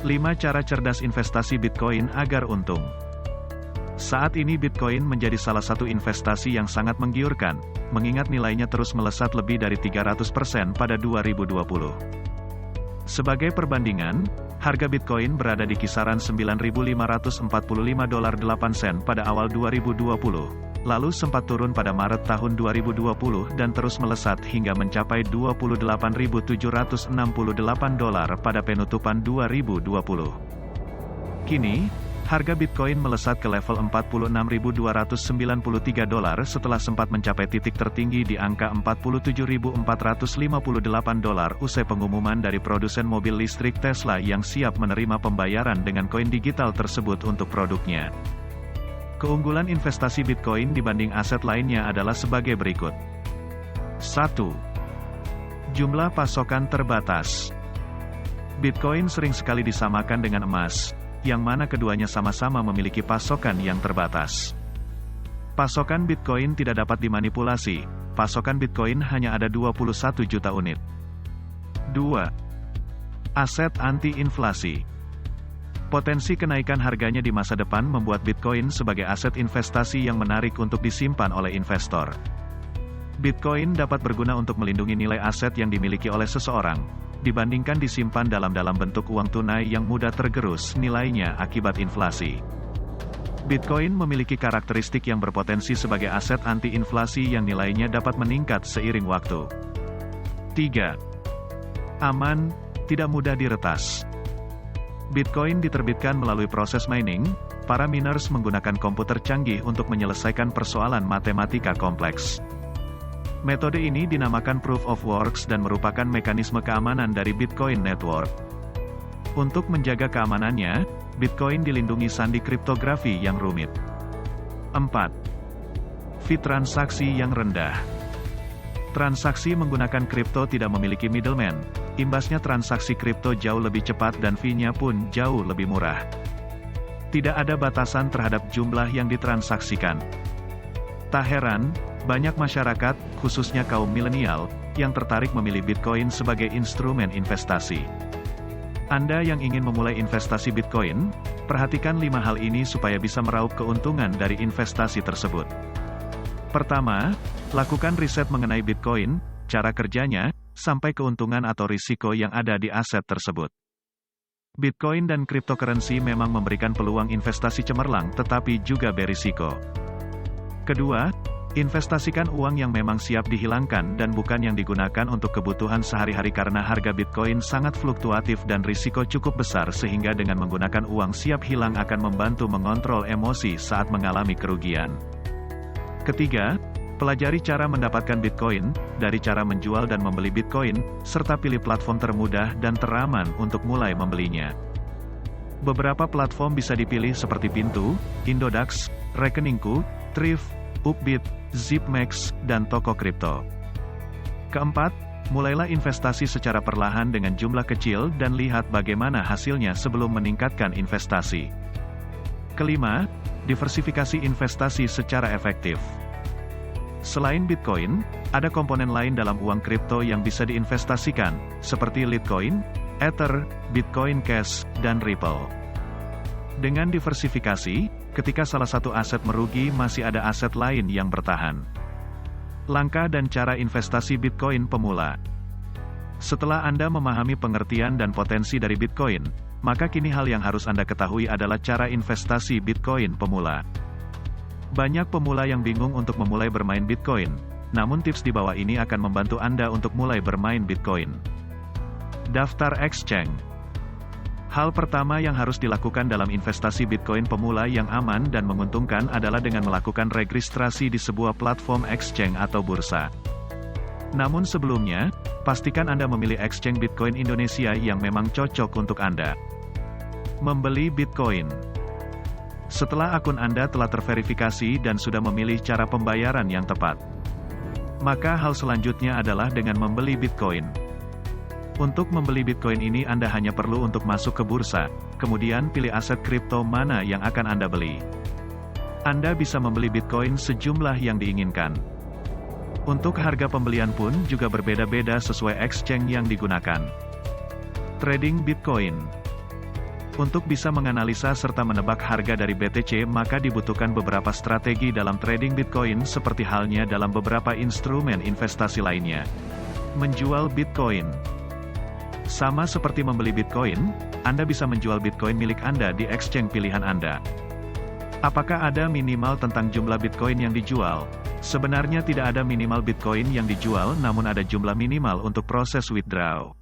5 cara cerdas investasi Bitcoin agar untung. Saat ini Bitcoin menjadi salah satu investasi yang sangat menggiurkan, mengingat nilainya terus melesat lebih dari 300% pada 2020. Sebagai perbandingan, harga Bitcoin berada di kisaran $9.545.08 pada awal 2020, lalu sempat turun pada Maret tahun 2020 dan terus melesat hingga mencapai $28.768 pada penutupan 2020. Kini, harga Bitcoin melesat ke level $46.293 setelah sempat mencapai titik tertinggi di angka $47.458 usai pengumuman dari produsen mobil listrik Tesla yang siap menerima pembayaran dengan koin digital tersebut untuk produknya. Keunggulan investasi Bitcoin dibanding aset lainnya adalah sebagai berikut. 1. Jumlah pasokan terbatas. Bitcoin sering sekali disamakan dengan emas, yang mana keduanya sama-sama memiliki pasokan yang terbatas. Pasokan Bitcoin tidak dapat dimanipulasi, pasokan Bitcoin hanya ada 21 juta unit. 2. Aset anti-inflasi. Potensi kenaikan harganya di masa depan membuat Bitcoin sebagai aset investasi yang menarik untuk disimpan oleh investor. Bitcoin dapat berguna untuk melindungi nilai aset yang dimiliki oleh seseorang, dibandingkan disimpan dalam bentuk uang tunai yang mudah tergerus nilainya akibat inflasi. Bitcoin memiliki karakteristik yang berpotensi sebagai aset anti-inflasi yang nilainya dapat meningkat seiring waktu. 3. Aman, tidak mudah diretas. Bitcoin diterbitkan melalui proses mining, para miners menggunakan komputer canggih untuk menyelesaikan persoalan matematika kompleks. Metode ini dinamakan Proof of Works dan merupakan mekanisme keamanan dari Bitcoin Network. Untuk menjaga keamanannya, Bitcoin dilindungi sandi kriptografi yang rumit. 4. Fee transaksi yang rendah. Transaksi menggunakan kripto tidak memiliki middleman, imbasnya transaksi kripto jauh lebih cepat dan fee-nya pun jauh lebih murah. Tidak ada batasan terhadap jumlah yang ditransaksikan. Tak heran, banyak masyarakat, khususnya kaum milenial, yang tertarik memilih Bitcoin sebagai instrumen investasi. Anda yang ingin memulai investasi Bitcoin, perhatikan 5 hal ini supaya bisa meraup keuntungan dari investasi tersebut. Pertama, lakukan riset mengenai Bitcoin, cara kerjanya, sampai keuntungan atau risiko yang ada di aset tersebut. Bitcoin dan cryptocurrency memang memberikan peluang investasi cemerlang tetapi juga berisiko. Kedua, investasikan uang yang memang siap dihilangkan dan bukan yang digunakan untuk kebutuhan sehari-hari karena harga Bitcoin sangat fluktuatif dan risiko cukup besar sehingga dengan menggunakan uang siap hilang akan membantu mengontrol emosi saat mengalami kerugian. Ketiga, pelajari cara mendapatkan Bitcoin, dari cara menjual dan membeli Bitcoin, serta pilih platform termudah dan teraman untuk mulai membelinya. Beberapa platform bisa dipilih seperti Pintu, Indodax, Rekeningku, Thrift, Upbit, Zipmax, dan toko kripto. Keempat, mulailah investasi secara perlahan dengan jumlah kecil dan lihat bagaimana hasilnya sebelum meningkatkan investasi. Kelima, diversifikasi investasi secara efektif. Selain Bitcoin, ada komponen lain dalam uang kripto yang bisa diinvestasikan, seperti Litecoin, Ether, Bitcoin Cash, dan Ripple. Dengan diversifikasi, ketika salah satu aset merugi masih ada aset lain yang bertahan. Langkah dan cara investasi Bitcoin pemula. Setelah Anda memahami pengertian dan potensi dari Bitcoin, maka kini hal yang harus Anda ketahui adalah cara investasi Bitcoin pemula. Banyak pemula yang bingung untuk memulai bermain Bitcoin, namun tips di bawah ini akan membantu Anda untuk mulai bermain Bitcoin. Daftar exchange. Hal pertama yang harus dilakukan dalam investasi Bitcoin pemula yang aman dan menguntungkan adalah dengan melakukan registrasi di sebuah platform exchange atau bursa. Namun sebelumnya, pastikan Anda memilih exchange Bitcoin Indonesia yang memang cocok untuk Anda. Membeli Bitcoin. Setelah akun Anda telah terverifikasi dan sudah memilih cara pembayaran yang tepat, maka hal selanjutnya adalah dengan membeli Bitcoin. Untuk membeli Bitcoin ini Anda hanya perlu untuk masuk ke bursa, kemudian pilih aset kripto mana yang akan Anda beli. Anda bisa membeli Bitcoin sejumlah yang diinginkan. Untuk harga pembelian pun juga berbeda-beda sesuai exchange yang digunakan. Trading Bitcoin. Untuk bisa menganalisa serta menebak harga dari BTC, maka dibutuhkan beberapa strategi dalam trading Bitcoin seperti halnya dalam beberapa instrumen investasi lainnya. Menjual Bitcoin. Sama seperti membeli Bitcoin, Anda bisa menjual Bitcoin milik Anda di exchange pilihan Anda. Apakah ada minimal tentang jumlah Bitcoin yang dijual? Sebenarnya tidak ada minimal Bitcoin yang dijual, namun ada jumlah minimal untuk proses withdraw.